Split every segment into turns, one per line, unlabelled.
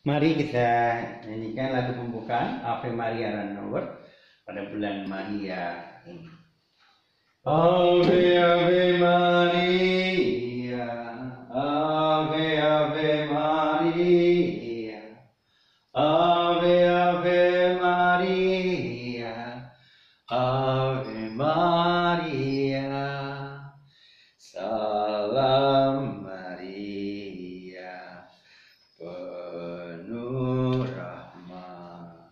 Mari kita nyanyikan lagu pembukaan Ave Maria Ranauer pada bulan Maria ini. Ave Ave Maria, Ave Ave Maria, Ave Ave Maria, Ave Maria, Salam Maria, penuh rahmat,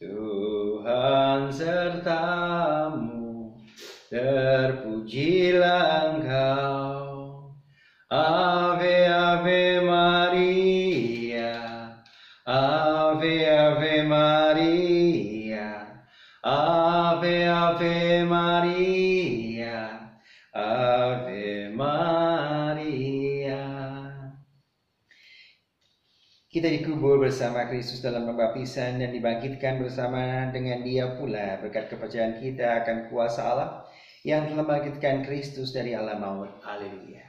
Tuhan sertamu, terpujilah Engkau. Ave Ave Maria, Ave Ave Maria, Ave Ave Maria, Ave Maria. Kita dikubur bersama Kristus dalam pembaptisan dan dibangkitkan bersama dengan Dia pula berkat kepercayaan kita akan kuasa Allah yang telah membangkitkan Kristus dari alam maut. Haleluya.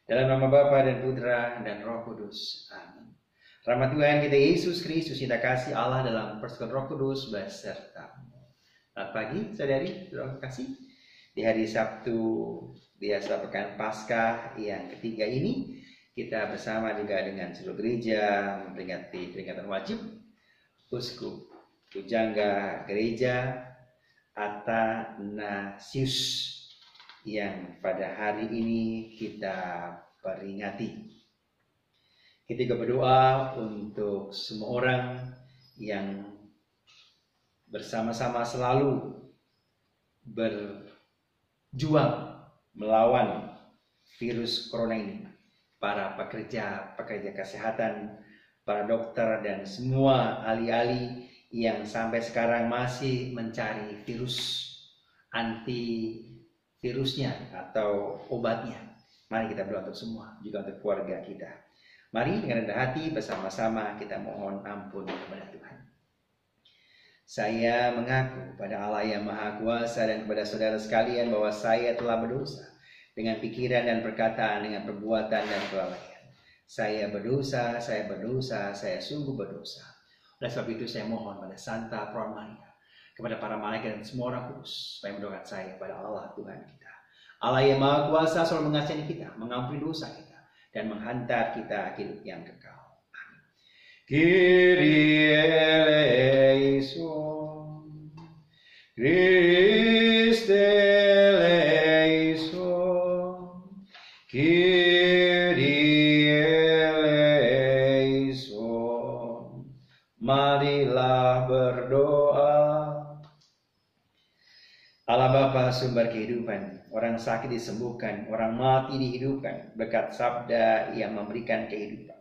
Dalam nama Bapa dan Putra dan Roh Kudus. Amin. Rahmat Tuhan kita Yesus Kristus, cinta kasih Allah dalam persekutuan Roh Kudus besertamu. Selamat pagi, saudari, saudara kasih. Di hari Sabtu biasa pekan Paskah yang ketiga ini, kita bersama juga dengan seluruh gereja memperingati peringatan wajib Uskup Pujangga Gereja Athanasius yang pada hari ini kita peringati. Kita juga berdoa untuk semua orang yang bersama-sama selalu berjuang melawan virus corona ini. Para pekerja kesehatan, para dokter dan semua ahli-ahli yang sampai sekarang masih mencari antivirusnya atau obatnya. Mari kita berdoa untuk semua, juga untuk keluarga kita. Mari dengan rendah hati bersama-sama kita mohon ampun kepada Tuhan. Saya mengaku pada Allah yang Maha Kuasa dan kepada saudara sekalian bahwa saya telah berdosa dengan pikiran dan perkataan, dengan perbuatan dan kelalaian. Saya berdosa, saya sungguh berdosa. Oleh sebab itu saya mohon pada Santa Perawan Maria, kepada para malaikat dan semua orang kudus, supaya mendoakan saya kepada Allah Tuhan kita. Allah yang Maha Kuasa selalu mengasihi kita, mengampuni dosa kita, dan menghantar kita hidup yang kekal. Amin. Kyrie eleison, Christe eleison, Kyrie eleison. Marilah berdoa. Allah Bapa sumber kehidupan, orang sakit disembuhkan, orang mati dihidupkan berkat sabda yang memberikan kehidupan.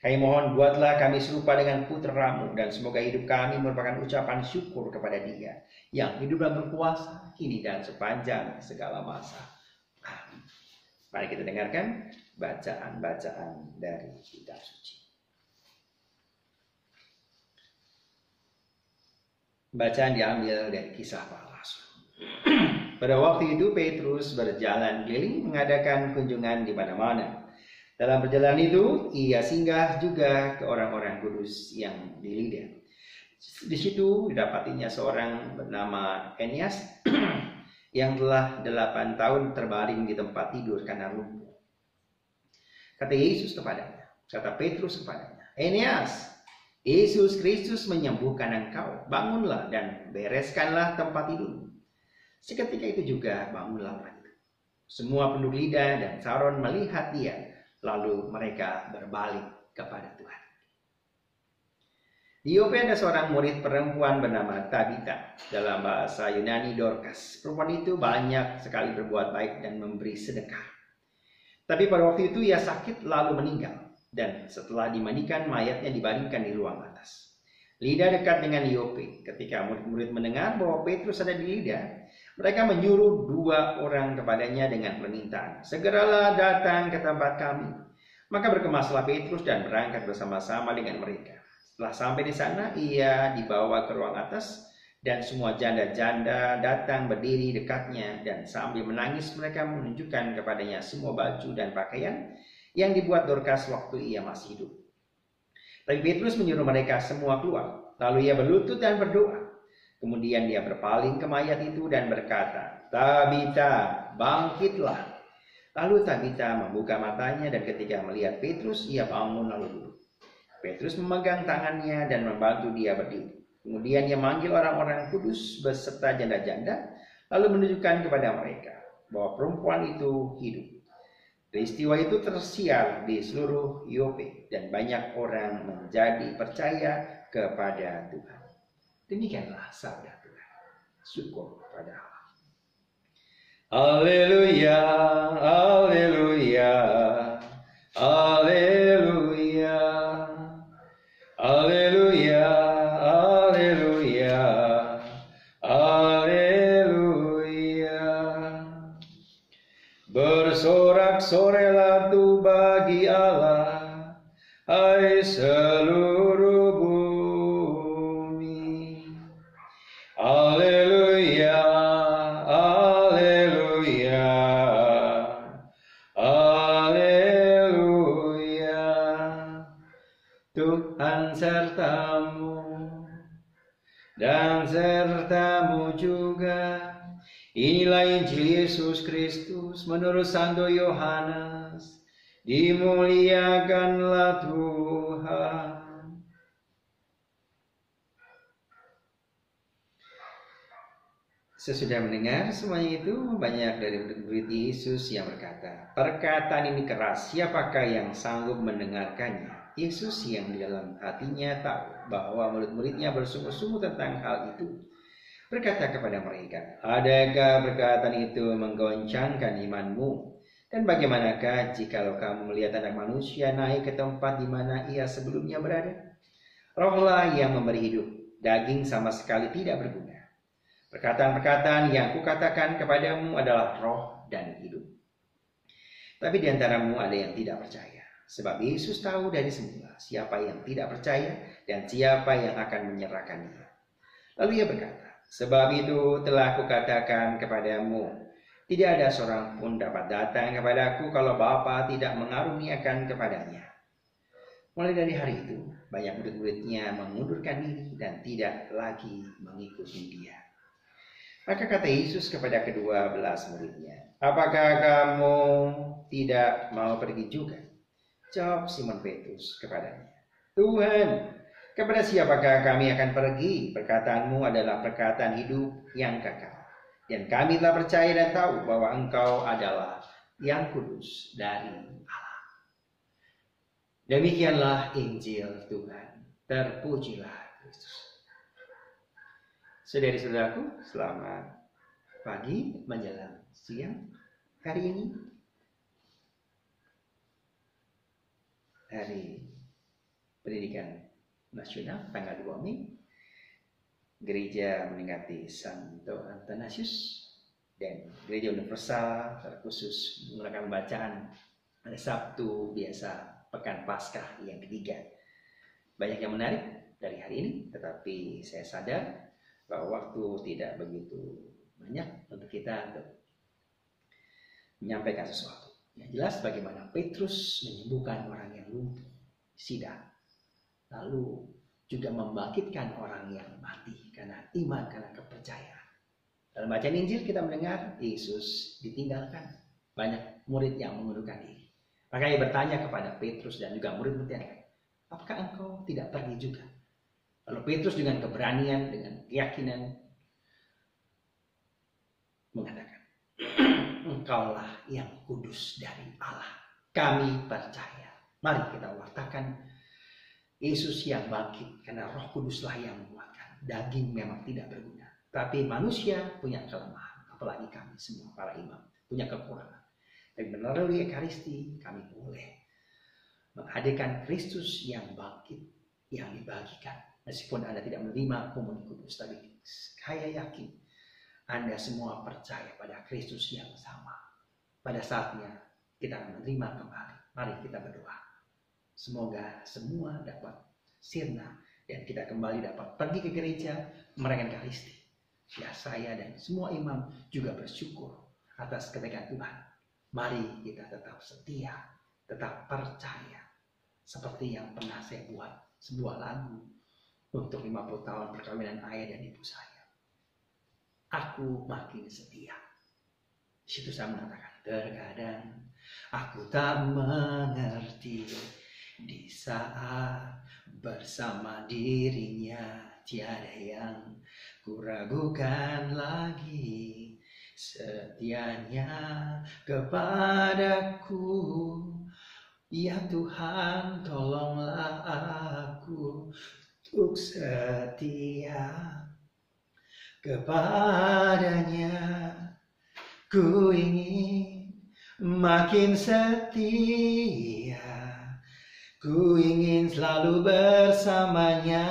Kami mohon buatlah kami serupa dengan putra-Mu, dan semoga hidup kami merupakan ucapan syukur kepada Dia yang hidup dan berkuasa kini dan sepanjang segala masa. Amin. Mari kita dengarkan bacaan-bacaan dari kitab suci. Bacaan diambil dari Kisah Para Rasul. Pada waktu itu Petrus berjalan keliling mengadakan kunjungan di mana-mana. Dalam perjalanan itu ia singgah juga ke orang-orang kudus yang di Lida. Di situ didapatinya seorang bernama Eneas yang telah 8 tahun terbaring di tempat tidur karena lumpuh. Kata Petrus kepadanya, Eneas, Yesus Kristus menyembuhkan engkau. Bangunlah dan bereskanlah tempat tidurmu. Seketika itu juga bangunlah orang itu. Semua penduduk Lida dan Saron melihat dia, lalu mereka berbalik kepada Tuhan. Di Yope ada seorang murid perempuan bernama Tabita, dalam bahasa Yunani Dorcas. Perempuan itu banyak sekali berbuat baik dan memberi sedekah. Tapi pada waktu itu ia sakit lalu meninggal, dan setelah dimandikan mayatnya dibaringkan di ruang atas. Lida dekat dengan Yope. Ketika murid-murid mendengar bahwa Petrus ada di Lida, mereka menyuruh 2 orang kepadanya dengan permintaan, segeralah datang ke tempat kami. Maka berkemaslah Petrus dan berangkat bersama-sama dengan mereka. Setelah sampai di sana, ia dibawa ke ruang atas dan semua janda-janda datang berdiri dekatnya, dan sambil menangis mereka menunjukkan kepadanya semua baju dan pakaian yang dibuat Dorcas waktu ia masih hidup. Tapi Petrus menyuruh mereka semua keluar. Lalu ia berlutut dan berdoa. Kemudian dia berpaling ke mayat itu dan berkata, "Tabita, bangkitlah." Lalu Tabita membuka matanya dan ketika melihat Petrus, ia bangun lalu duduk. Petrus memegang tangannya dan membantu dia berdiri. Kemudian ia manggil orang-orang kudus beserta janda-janda, lalu menunjukkan kepada mereka bahwa perempuan itu hidup. Peristiwa itu tersiar di seluruh Yope dan banyak orang menjadi percaya kepada Tuhan. Demikianlah sabda Tuhan. Syukur pada Allah. Haleluya, haleluya, haleluya, haleluya, haleluya, haleluya. Bersorak-sorailah tu bagi Allah, hai seluruh bumi. Haleluya, haleluya, haleluya. Tuhan sertamu dan sertamu juga. Inilah Injil Yesus Kristus menurut Santo Yohanes. Dimuliakanlah Tuhan. Sesudah mendengar semuanya itu, banyak dari murid-murid Yesus yang berkata, "Perkataan ini keras, siapakah yang sanggup mendengarkannya?" Yesus yang di dalam hatinya tahu bahwa murid-muridnya bersungguh-sungguh tentang hal itu, berkata kepada mereka, "Adakah perkataan itu menggoncangkan imanmu? Dan bagaimanakah jikalau kamu melihat Anak Manusia naik ke tempat di mana ia sebelumnya berada? Rohlah yang memberi hidup, daging sama sekali tidak berguna. Perkataan-perkataan yang kukatakan kepadamu adalah roh dan hidup. Tapi di antaramu ada yang tidak percaya, sebab Yesus tahu dari semula siapa yang tidak percaya dan siapa yang akan menyerahkannya. Lalu ia berkata, sebab itu telah kukatakan kepadamu, tidak ada seorang pun dapat datang kepadaku kalau Bapa tidak mengaruniakan kepadanya." Mulai dari hari itu, banyak murid-muridnya mengundurkan diri dan tidak lagi mengikuti dia. Maka kata Yesus kepada ke-12 muridnya, "Apakah kamu tidak mau pergi juga?" Jawab Simon Petrus kepadanya, "Tuhan, kepada siapakah kami akan pergi? Perkataanmu adalah perkataan hidup yang kekal. Dan kami telah percaya dan tahu bahwa Engkau adalah yang kudus dari Allah." Demikianlah Injil Tuhan. Terpujilah Kristus. Saudari-saudaraku, selamat pagi menjelang siang hari ini. Hari Pendidikan Nasional tanggal 2 Mei, gereja memperingati Santo Athanasius dan gereja universal terkhusus menggunakan bacaan pada Sabtu biasa pekan Paskah yang ketiga. Banyak yang menarik dari hari ini, tetapi saya sadar bahwa waktu tidak begitu banyak untuk kita untuk menyampaikan sesuatu. Yang jelas bagaimana Petrus menyembuhkan orang yang lumpuh, sida, lalu juga membangkitkan orang yang mati karena iman, karena kepercayaan. Dalam bacaan Injil kita mendengar Yesus ditinggalkan, banyak murid yang mengundurkan diri. Maka ia bertanya kepada Petrus dan juga murid-murid yang lain, "Apakah engkau tidak pergi juga?" Lalu Petrus dengan keberanian, dengan keyakinan mengatakan, "Engkaulah yang kudus dari Allah. Kami percaya." Mari kita wartakan Yesus yang bangkit, karena Roh Kuduslah yang menguatkan. Daging memang tidak berguna, tapi manusia punya kelemahan, apalagi kami semua para imam punya kekurangan. Dan melalui Ekaristi kami boleh menghadirkan Kristus yang bangkit, yang dibagikan. Meskipun Anda tidak menerima komuni kudus, tapi saya yakin Anda semua percaya pada Kristus yang sama. Pada saatnya kita akan menerima kembali. Mari kita berdoa. Semoga semua dapat sirna dan kita kembali dapat pergi ke gereja merayakan Ekaristi. Ya, saya dan semua imam juga bersyukur atas kebaikan Tuhan. Mari kita tetap setia, tetap percaya seperti yang pernah saya buat sebuah lagu untuk 50 tahun perkawinan ayah dan ibu saya. Aku makin setia. Di situ saya mengatakan, terkadang aku tak mengerti di saat bersama dirinya, tiada yang kuragukan lagi setianya kepadaku. Ya Tuhan, tolonglah aku untuk setia kepadanya. Ku ingin makin setia, ku ingin selalu bersamanya.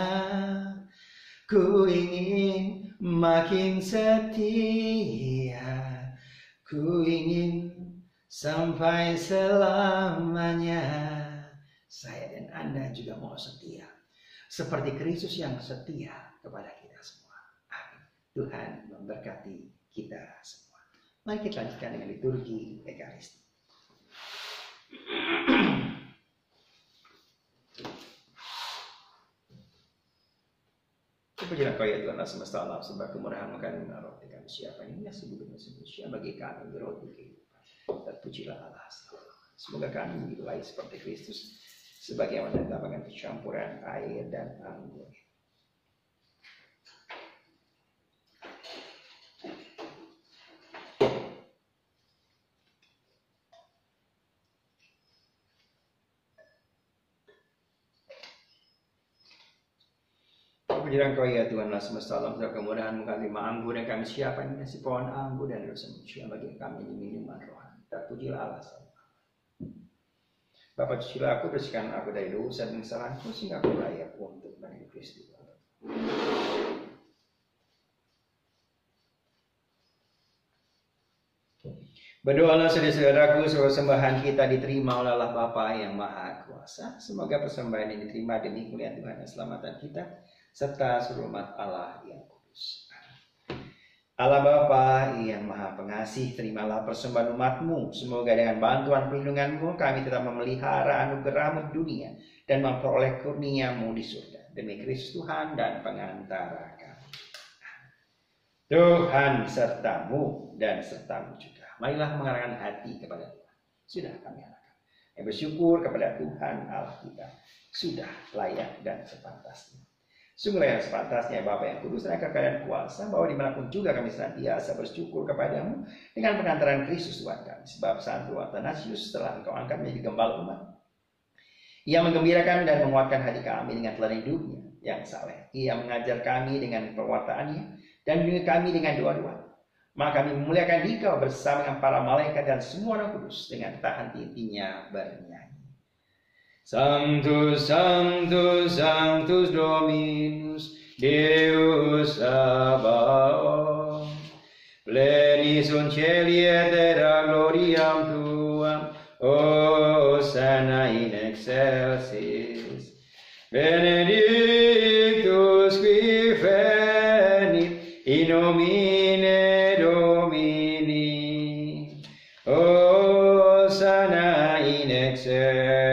Ku ingin makin setia, ku ingin sampai selamanya. Saya dan Anda juga mau setia, seperti Kristus yang setia kepada kita semua. Amin. Tuhan memberkati kita semua. Mari kita lanjutkan dengan liturgi Ekaristi. Pujilah Kau ya Tuhan Allah semesta alam, sebab kemurahan makan roti kami siapa ini nasi bumi manusia bagi kami roti kehidupan. Terpujilah Allah selalu. Semoga kami dimulai seperti Kristus, sebagaimana dinamakan percampuran air dan anggur. Pujilah Kau ya Tuhan Allah semesta alam, sebab kemudahan mengalami anggur dan kami siapa ini nasi pohon anggur dan dosa manusia bagi kami ini minuman rohani. Terpujilah Allah selalu. Bapa, cucilah aku, bersihkan aku dari dosa dan kesalahanku, sehingga aku layak untuk menerima Kristus. Berdoalah saudara-saudaraku, supaya sembahan kita diterima oleh Allah Bapa yang Maha Kuasa. Semoga persembahan ini diterima demi kemuliaan Tuhan dan keselamatan kita, serta seluruh umat Allah yang kudus. Allah Bapa yang Maha Pengasih, terimalah persembahan umat-Mu. Semoga dengan bantuan perlindungan-Mu kami tetap memelihara anugerah-Mu di dunia dan memperoleh kurnia-Mu di surga. Demi Kristus Tuhan dan pengantara kami. Tuhan serta-Mu dan serta-Mu juga. Marilah mengarahkan hati kepada Tuhan. Sudah kami arahkan. Yang bersyukur kepada Tuhan Allah kita. Sudah layak dan sepantasnya. Sungguh yang sepantasnya Bapa yang kudus dan kekayaan kuasa, bahwa dimanapun juga kami senantiasa bersyukur kepadamu dengan pengantaran Kristus Tuhan kami. Sebab Santo Athanasius telah Engkau angkat menjadi gembala umat. Ia menggembirakan dan menguatkan hati kami dengan teladan hidupnya yang saleh. Ia mengajar kami dengan perwataannya dan mendidik kami dengan doa-doa. Maka kami memuliakan Dikau bersama dengan para malaikat dan semua orang kudus dengan tak henti-hentinya bernyanyi. Sanctus, Sanctus, Sanctus Dominus, Deus Sabaoth, plenis sunt caeli et terra gloriam Tuam, Hosanna in excelsis, benedictus qui venit in nomine Domini, Hosanna in excelsis.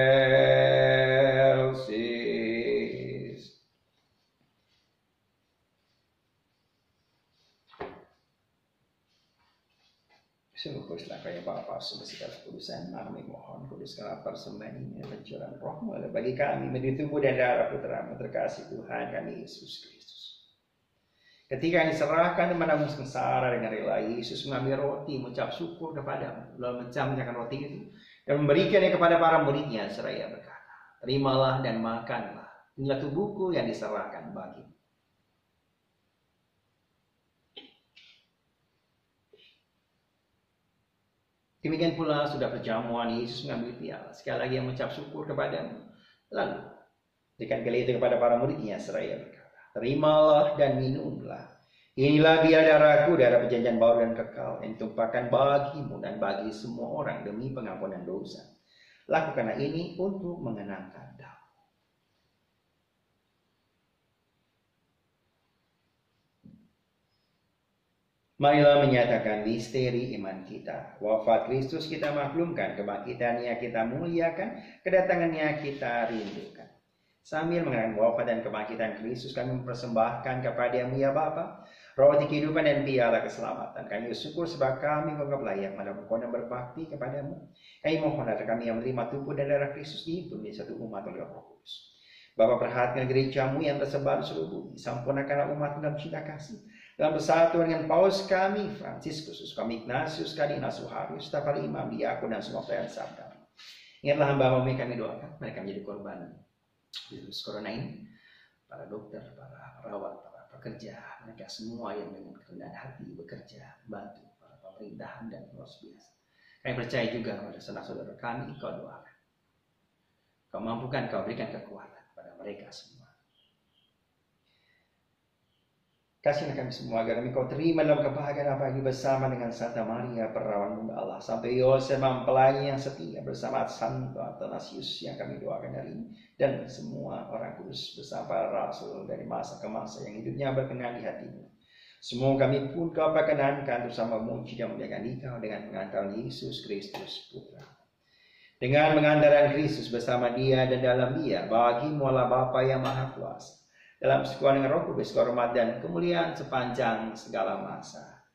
Sungguh kuduslah Kau ya Bapa, sungguh segala kudusan, kami mohon kuduskanlah persembahan ini pencurahan roh-Mu bagi kami menjadi tubuh dan darah Putra-Mu terkasih Tuhan kami Yesus Kristus. Ketika diserahkan kepada-Mu sengsara dengan rela, Yesus mengambil roti, mengucap syukur kepada-Mu, lalu mencamkan roti itu dan memberikannya kepada para murid-Nya seraya berkata, terimalah dan makanlah, inilah tubuhku yang diserahkan bagimu. Demikian pula sudah perjamuan, Yesus mengambil piala, sekali lagi yang mengucap syukur kepada-Mu, lalu berikan piala itu kepada para murid-Nya seraya berkata, terimalah dan minumlah, inilah biar darahku, darah perjanjian baru dan kekal yang ditumpahkan bagimu dan bagi semua orang demi pengampunan dosa. Lakukanlah ini untuk mengenangkan Dia. Marilah menyatakan misteri iman kita. Wafat Kristus kita maklumkan, kebangkitannya kita muliakan, kedatangannya kita rindukan. Sambil mengenang wafat dan kebangkitan Kristus, kami mempersembahkan kepada-Mu ya Bapa, roti kehidupan dan piala keselamatan. Kami bersyukur sebab kami menganggap layak melakukan dan berbakti kepada-Mu. Kami mohon agar kami yang menerima tubuh dan darah Kristus dihimpun di satu umat oleh Roh Kudus. Bapa, perhatikan gereja-Mu yang tersebar di seluruh bumi. Sampurnakanlah umat dalam cinta kasih. Dalam persatuan dengan Paus kami, Fransiskus, kami Ignatius, Kardinal Suharius, staf para imam, diakon, dan semua pelayan sabda. Ingatlah hamba-Mu yang kami doakan, mereka menjadi korban virus corona ini, para dokter, para perawat, para pekerja, mereka semua yang dengan kerendahan hati bekerja, bantu para pemerintahan dan luar biasa. Kami percaya juga pada saudara-saudara kami, Kau doakan, Kau mampukan, Kau berikan kekuatan pada mereka semua. Kasihlah kami semua agar Kau terima dalam kebahagiaan apa ini bersama dengan Santa Maria, perawan bunda Allah, sampai Yosef mempelai yang setia bersama Santo Athanasius yang kami doakan hari ini, dan semua orang kudus bersama para rasul dari masa ke masa yang hidupnya berkenan di hati-Mu. Semua kami pun Kau perkenankan bersama memuji dan memuliakan Engkau dengan mengantarkan Yesus Kristus Putra. Dengan mengantarkan Kristus bersama Dia dan dalam Dia, bagi-Mu Allah Bapa yang Maha Kuasa, dalam sekuat dengan Roh Kudus, kehormat dan kemuliaan sepanjang segala masa.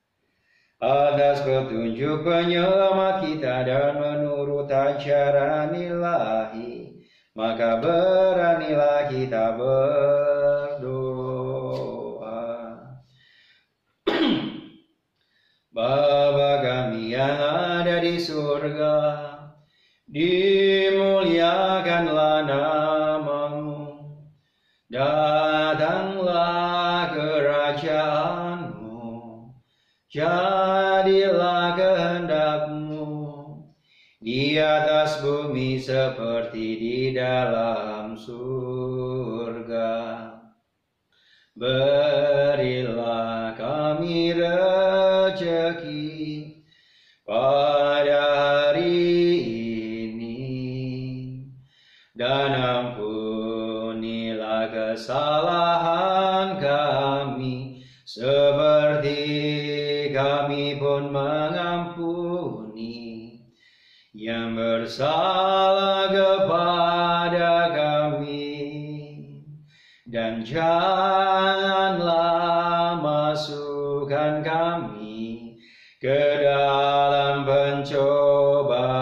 Atas petunjuk penyelamat kita dan menurut ajaran ilahi, maka beranilah kita berdoa. Bapa kami yang ada di surga, dimuliakanlah nama-Mu. Datanglah kerajaan-Mu, jadilah kehendak-Mu di atas bumi seperti di dalam surga. Berilah kami rezeki pada hari ini, dan ampunilah kesalahan kami seperti kami pun mengampuni yang bersalah kepada kami, dan janganlah masukkan kami ke dalam pencobaan,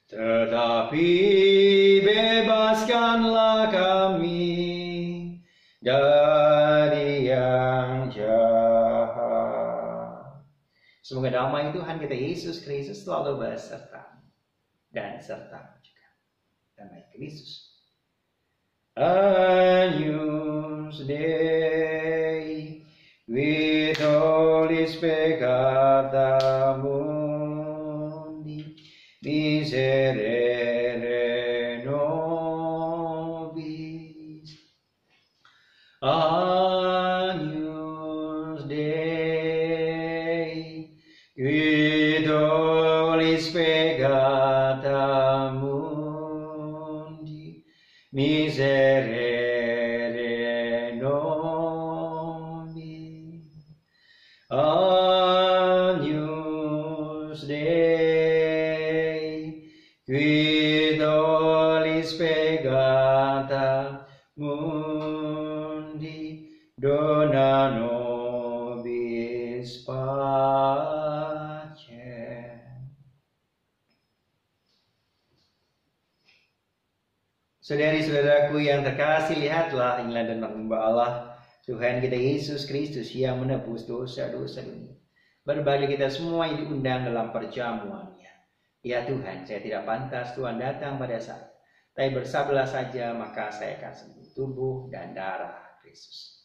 tetapi bebaskanlah kami dari yang jahat. Semoga damai Tuhan kita Yesus Kristus selalu beserta dan serta juga. Damai Kristus. Agnus Dei, qui tollis peccata mundi, miserere nobis. Agnus Dei, qui tollis peccata mundi, miserere nobis. Agnus Dei, qui tollis peccata mundi, dona nobis pacem. Saudari-saudaraku yang terkasih, lihatlah inilah dan hamba Allah, Tuhan kita Yesus Kristus yang menebus dosa-dosa dunia. Berbagi kita semua yang diundang dalam perjamuannya. Ya Tuhan, saya tidak pantas Tuhan datang pada saya, tapi bersabdalah saja maka saya akan sembuh. Tubuh dan darah Kristus.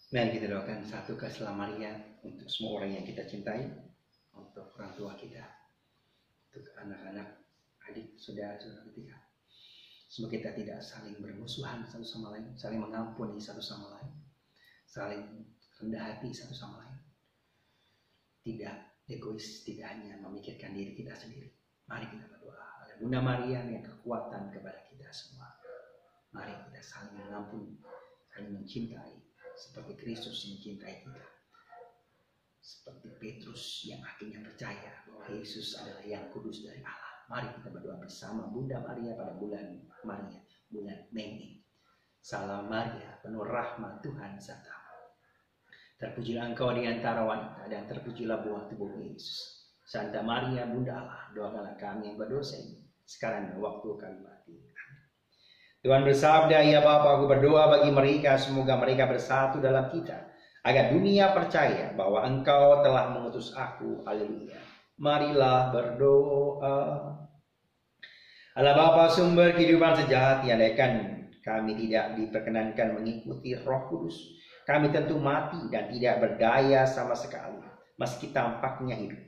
Mari kita doakan satu kasih Maria untuk semua orang yang kita cintai, untuk orang tua kita, untuk anak-anak, adik, saudara-saudara kita. Semoga kita tidak saling bermusuhan satu sama lain, saling mengampuni satu sama lain, saling rendah hati satu sama lain. Tidak egois, tidak hanya memikirkan diri kita sendiri. Mari kita berdoa. Ada Bunda Maria yang kekuatan kepada kita semua. Mari kita saling mengampuni, saling mencintai, seperti Kristus mencintai kita. Seperti Petrus yang akhirnya percaya bahwa Yesus adalah yang kudus dari Allah. Mari kita berdoa bersama Bunda Maria pada bulan Maria, bulan Mei ini. Salam Maria, penuh rahmat Tuhan sertamu. Terpujilah engkau di antara wanita dan terpujilah buah tubuh Yesus. Santa Maria, Bunda Allah, doakanlah kami yang berdosa ini, sekarang dan waktu kami mati. Tuhan bersabda, ya Bapa, aku berdoa bagi mereka, semoga mereka bersatu dalam kita, agar dunia percaya bahwa engkau telah mengutus aku. Haleluya. Marilah berdoa. Allah Bapa, sumber kehidupan sejati, andaikan kami tidak diperkenankan mengikuti Roh Kudus, kami tentu mati dan tidak berdaya sama sekali, meski tampaknya hidup.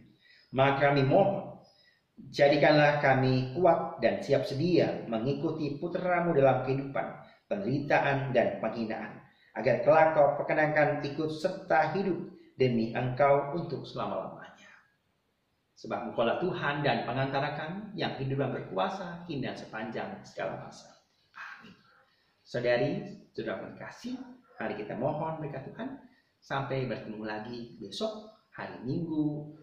Maka kami mohon, jadikanlah kami kuat dan siap sedia mengikuti putra-Mu dalam kehidupan, penderitaan dan penghinaan, agar kelak Kau perkenankan ikut serta hidup demi Engkau untuk selama-lamanya. Sebab Engkaulah Tuhan dan pengantara kami yang hidup dan berkuasa kini dan sepanjang segala masa. Amin. Saudari, saudara terkasih, mari kita mohon berkat Tuhan. Sampai bertemu lagi besok hari Minggu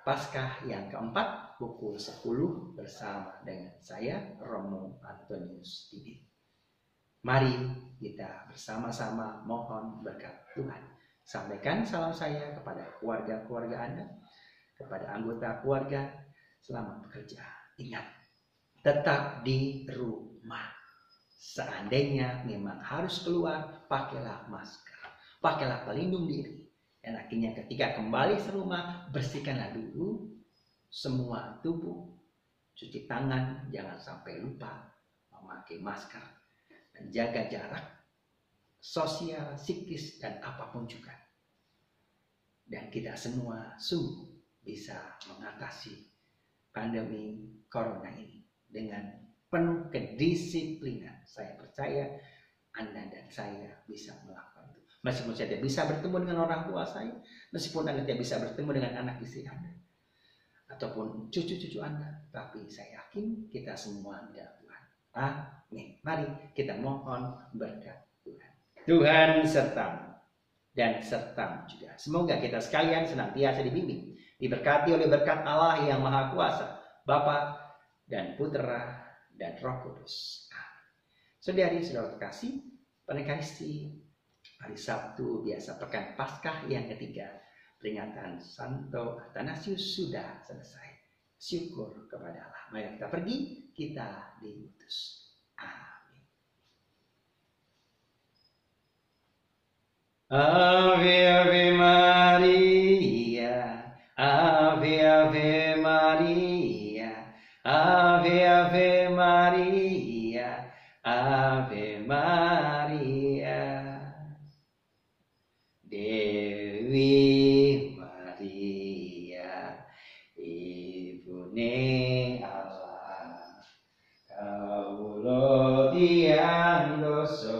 Paskah yang keempat pukul 10 bersama dengan saya Romo Antonius Didin. Mari kita bersama-sama mohon berkat Tuhan. Sampaikan salam saya kepada keluarga-keluarga Anda, kepada anggota keluarga, selamat bekerja. Ingat, tetap di rumah. Seandainya memang harus keluar, pakailah masker, pakailah pelindung diri. Dan akhirnya ketika kembali ke rumah, bersihkanlah dulu semua tubuh, cuci tangan, jangan sampai lupa memakai masker, dan jaga jarak sosial, psikis, dan apapun juga. Dan kita semua sungguh bisa mengatasi pandemi corona ini dengan penuh kedisiplinan. Saya percaya Anda dan saya bisa melakukan itu. Meskipun saya tidak bisa bertemu dengan orang tua saya, meskipun Anda tidak bisa bertemu dengan anak istri Anda, ataupun cucu-cucu Anda, tapi saya yakin kita semua di dalam Tuhan. Amin. Mari kita mohon berkat Tuhan. Tuhan sertamu dan sertamu juga. Semoga kita sekalian senantiasa dibimbing, diberkati oleh berkat Allah yang Maha Kuasa, Bapa dan Putra dan Roh Kudus. Saudari, saudara terkasih, penekaristi hari Sabtu biasa pekan Paskah yang ketiga, peringatan Santo Athanasius sudah selesai. Syukur kepada Allah. Mari kita pergi, kita diutus. Amin. Ave Ave Maria, Ave Ave Maria, Ave Ave Maria, Ave Maria. Dewi Maria, Ibune Allah, kawula tiyang dosa,